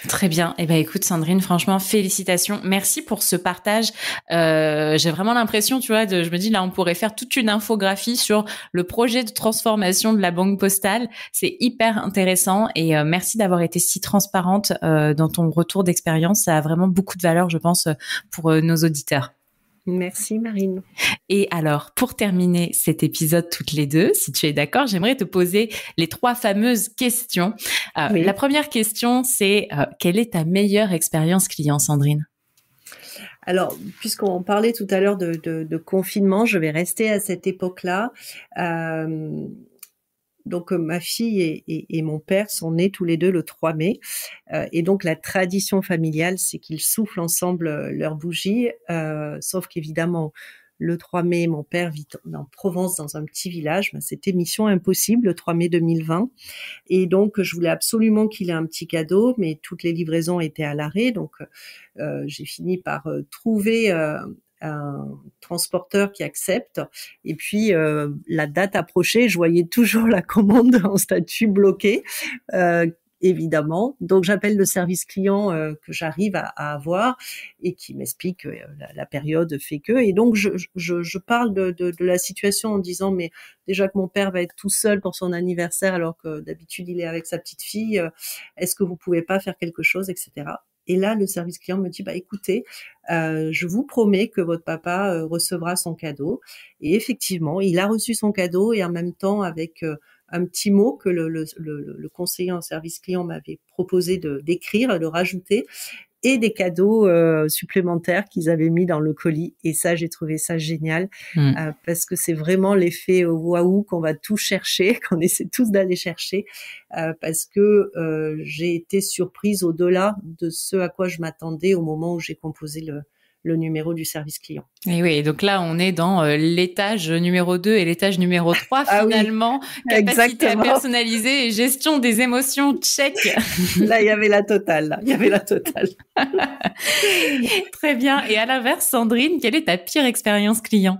Très bien. Eh ben, écoute, Sandrine, franchement, félicitations. Merci pour ce partage. J'ai vraiment l'impression, tu vois, je me dis là, on pourrait faire toute une infographie sur le projet de transformation de la Banque Postale. C'est hyper intéressant et merci d'avoir été si transparente dans ton retour d'expérience. Ça a vraiment beaucoup de valeur, je pense, pour nos auditeurs. Merci Marine. Et alors, pour terminer cet épisode toutes les deux, si tu es d'accord, j'aimerais te poser les 3 fameuses questions. Oui. La première question, c'est quelle est ta meilleure expérience client, Sandrine? Alors, puisqu'on parlait tout à l'heure de confinement, je vais rester à cette époque-là. Donc, ma fille et mon père sont nés tous les deux le 3 mai. Et donc, la tradition familiale, c'est qu'ils soufflent ensemble leurs bougies. Sauf qu'évidemment, le 3 mai, mon père vit en Provence, dans un petit village. Ben, c'était mission impossible, le 3 mai 2020. Et donc, je voulais absolument qu'il ait un petit cadeau, mais toutes les livraisons étaient à l'arrêt. Donc, j'ai fini par trouver un transporteur qui accepte. Et puis, la date approchait, je voyais toujours la commande en statut bloqué, évidemment. Donc, j'appelle le service client que j'arrive à avoir et qui m'explique que la période fait que. Et donc, je parle de la situation en disant, mais déjà que mon père va être tout seul pour son anniversaire alors que d'habitude, il est avec sa petite fille, est-ce que vous pouvez pas faire quelque chose, etc. Et là, le service client me dit, bah écoutez, je vous promets que votre papa recevra son cadeau. Et effectivement, il a reçu son cadeau et en même temps avec un petit mot que le conseiller en service client m'avait proposé d'écrire, de rajouter, et des cadeaux supplémentaires qu'ils avaient mis dans le colis. Et ça, j'ai trouvé ça génial parce que c'est vraiment l'effet waouh qu'on va tout chercher, qu'on essaie tous d'aller chercher, parce que j'ai été surprise au-delà de ce à quoi je m'attendais au moment où j'ai composé le numéro du service client. Et oui, donc là, on est dans l'étage numéro 2 et l'étage numéro 3, finalement. Oui, capacité exactement. à personnaliser et gestion des émotions, check. Là, il y avait la totale. Là. Il y avait la totale. Très bien. Et à l'inverse, Sandrine, quelle est ta pire expérience client?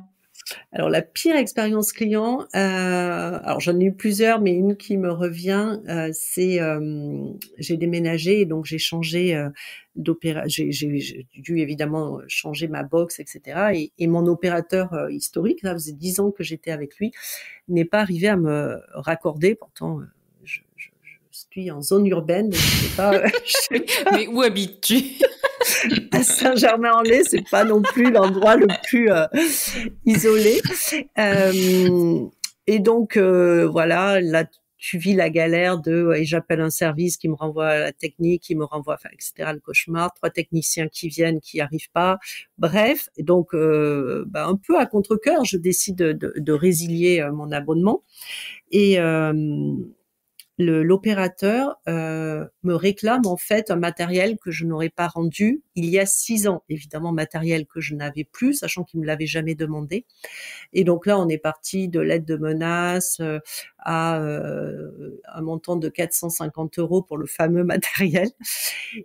Alors, la pire expérience client, alors j'en ai eu plusieurs, mais une qui me revient, c'est j'ai déménagé et donc j'ai changé j'ai dû évidemment changer ma box, etc. Et mon opérateur historique, ça faisait 10 ans que j'étais avec lui, n'est pas arrivé à me raccorder. Pourtant, je suis en zone urbaine, mais je sais pas. Mais où habites-tu? À Saint-Germain-en-Laye, c'est pas non plus l'endroit le plus isolé. Et donc voilà, là tu vis la galère et j'appelle un service qui me renvoie à la technique, qui me renvoie, enfin, etc. Le cauchemar. 3 techniciens qui viennent, qui arrivent pas. Bref, et donc un peu à contre-cœur, je décide de résilier mon abonnement et l'opérateur me réclame en fait un matériel que je n'aurais pas rendu il y a 6 ans. Évidemment, matériel que je n'avais plus, sachant qu'il me l'avait jamais demandé. Et donc là, on est parti de l'aide de menace à un montant de 450 € pour le fameux matériel.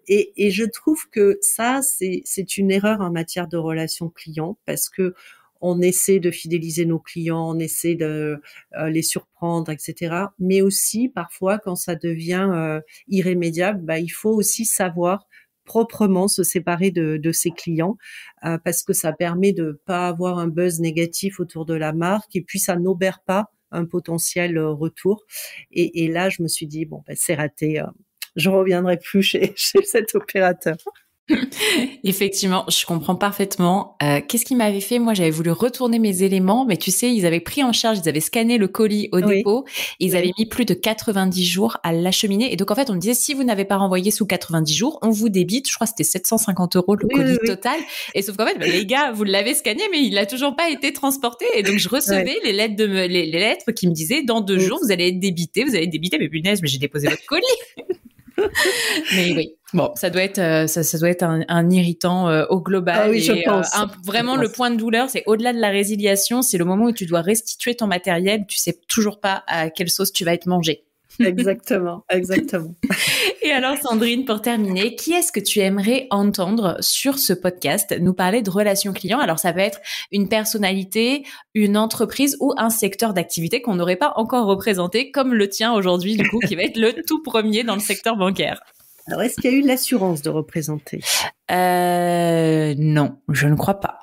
Et je trouve que ça, c'est une erreur en matière de relations clients parce que on essaie de fidéliser nos clients, on essaie de les surprendre, etc. Mais aussi, parfois, quand ça devient irrémédiable, il faut aussi savoir proprement se séparer de ses clients parce que ça permet de pas avoir un buzz négatif autour de la marque et puis ça n'obère pas un potentiel retour. Et là, je me suis dit, bon, c'est raté, je reviendrai plus chez cet opérateur. Effectivement, je comprends parfaitement. Qu'est-ce qui m'avait fait? Moi, j'avais voulu retourner mes éléments, mais tu sais, ils avaient pris en charge, ils avaient scanné le colis au Oui, dépôt, et ils oui, avaient mis plus de 90 jours à l'acheminer. Et donc, en fait, on me disait, si vous n'avez pas renvoyé sous 90 jours, on vous débite, je crois que c'était 750 € le oui, oui, colis oui. total. Et sauf qu'en fait, les gars, vous l'avez scanné, mais il n'a toujours pas été transporté. Et donc, je Ouais. recevais les lettres les lettres qui me disaient, dans 2 jours, vous allez être débité, vous allez être débité. Mais punaise, mais j'ai déposé votre colis. Mais oui, bon, ça doit être ça doit être un irritant au Ah global oui, je et pense. Je vraiment le pense. point de douleur, c'est au-delà de la résiliation, c'est le moment où tu dois restituer ton matériel, tu sais toujours pas à quelle sauce tu vas être mangé. Exactement, exactement. Et alors Sandrine, pour terminer, qui est-ce que tu aimerais entendre sur ce podcast nous parler de relations clients? Alors ça peut être une personnalité, une entreprise ou un secteur d'activité qu'on n'aurait pas encore représenté comme le tien aujourd'hui, du coup, qui va être le tout premier dans le secteur bancaire. Alors, est-ce qu'il y a eu l'assurance de représenter? Non, je ne crois pas.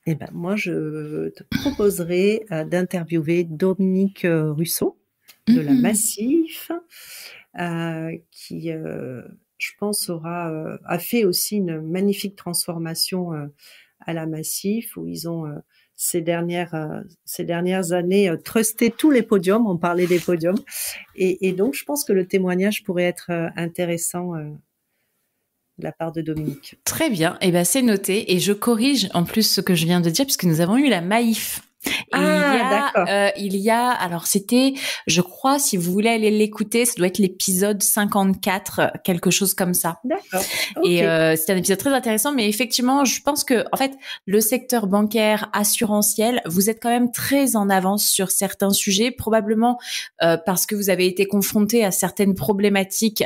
Eh ben, moi, je te proposerai d'interviewer Dominique Russo de la Massif, qui, je pense, a fait aussi une magnifique transformation à la Massif, où ils ont ces dernières années trusté tous les podiums. On parlait des podiums, et donc je pense que le témoignage pourrait être intéressant de la part de Dominique. Très bien, et ben c'est noté et je corrige en plus ce que je viens de dire puisque nous avons eu la Maïf. Et D'accord. il y a, alors c'était, je crois, si vous voulez aller l'écouter, ça doit être l'épisode 54, quelque chose comme ça. D'accord. Et Ok. c'est un épisode très intéressant, mais effectivement, je pense que en fait, le secteur bancaire, assurantiel, vous êtes quand même très en avance sur certains sujets, probablement parce que vous avez été confronté à certaines problématiques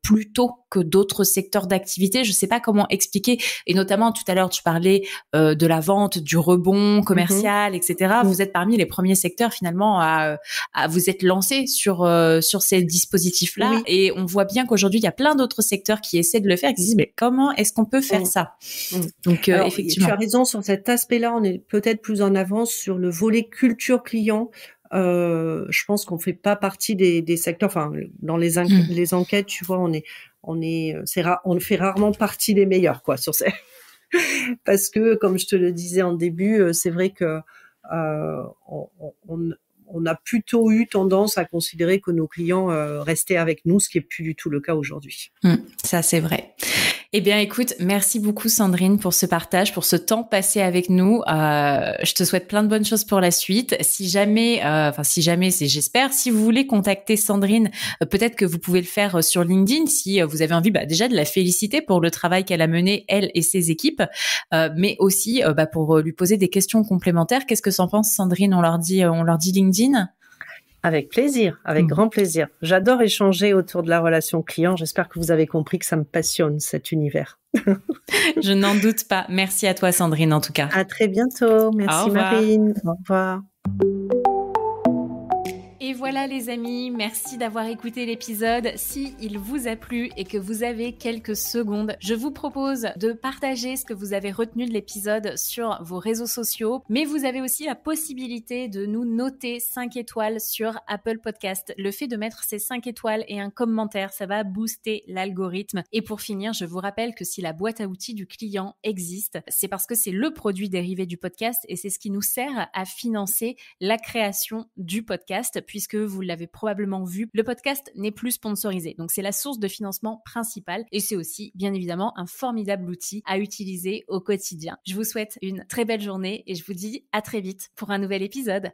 plus tôt que d'autres secteurs d'activité. Je sais pas comment expliquer. Et notamment, tout à l'heure, tu parlais de la vente, du rebond commercial, etc. Vous êtes parmi les premiers secteurs finalement à vous être lancé sur ces dispositifs-là. Oui. Et on voit bien qu'aujourd'hui, il y a plein d'autres secteurs qui essaient de le faire, qui disent mais comment est-ce qu'on peut faire ça? Donc Alors, effectivement. tu as raison sur cet aspect-là. On est peut-être plus en avance sur le volet culture client. Je pense qu'on fait pas partie des secteurs. Enfin, dans les enquêtes, tu vois, on fait rarement partie des meilleurs, quoi, sur ces. Parce que, comme je te le disais en début, c'est vrai que on a plutôt eu tendance à considérer que nos clients restaient avec nous, ce qui est plus du tout le cas aujourd'hui. Ça, c'est vrai. Eh bien, écoute, merci beaucoup Sandrine pour ce partage, pour ce temps passé avec nous. Je te souhaite plein de bonnes choses pour la suite. Si jamais, j'espère, si vous voulez contacter Sandrine, peut-être que vous pouvez le faire sur LinkedIn si vous avez envie déjà de la féliciter pour le travail qu'elle a mené, elle et ses équipes, mais aussi pour lui poser des questions complémentaires. Qu'est-ce que s'en pense Sandrine? On leur dit LinkedIn? Avec plaisir, avec grand plaisir. J'adore échanger autour de la relation client. J'espère que vous avez compris que ça me passionne, cet univers. Je n'en doute pas. Merci à toi, Sandrine, en tout cas. À très bientôt. Merci, Marine. Au revoir. Et voilà les amis, merci d'avoir écouté l'épisode. Si il vous a plu et que vous avez quelques secondes, je vous propose de partager ce que vous avez retenu de l'épisode sur vos réseaux sociaux, mais vous avez aussi la possibilité de nous noter 5 étoiles sur Apple Podcast. Le fait de mettre ces 5 étoiles et un commentaire, ça va booster l'algorithme. Et pour finir, je vous rappelle que si la boîte à outils du client existe, c'est parce que c'est le produit dérivé du podcast et c'est ce qui nous sert à financer la création du podcast, puisque vous l'avez probablement vu, le podcast n'est plus sponsorisé. Donc c'est la source de financement principale et c'est aussi bien évidemment un formidable outil à utiliser au quotidien. Je vous souhaite une très belle journée et je vous dis à très vite pour un nouvel épisode.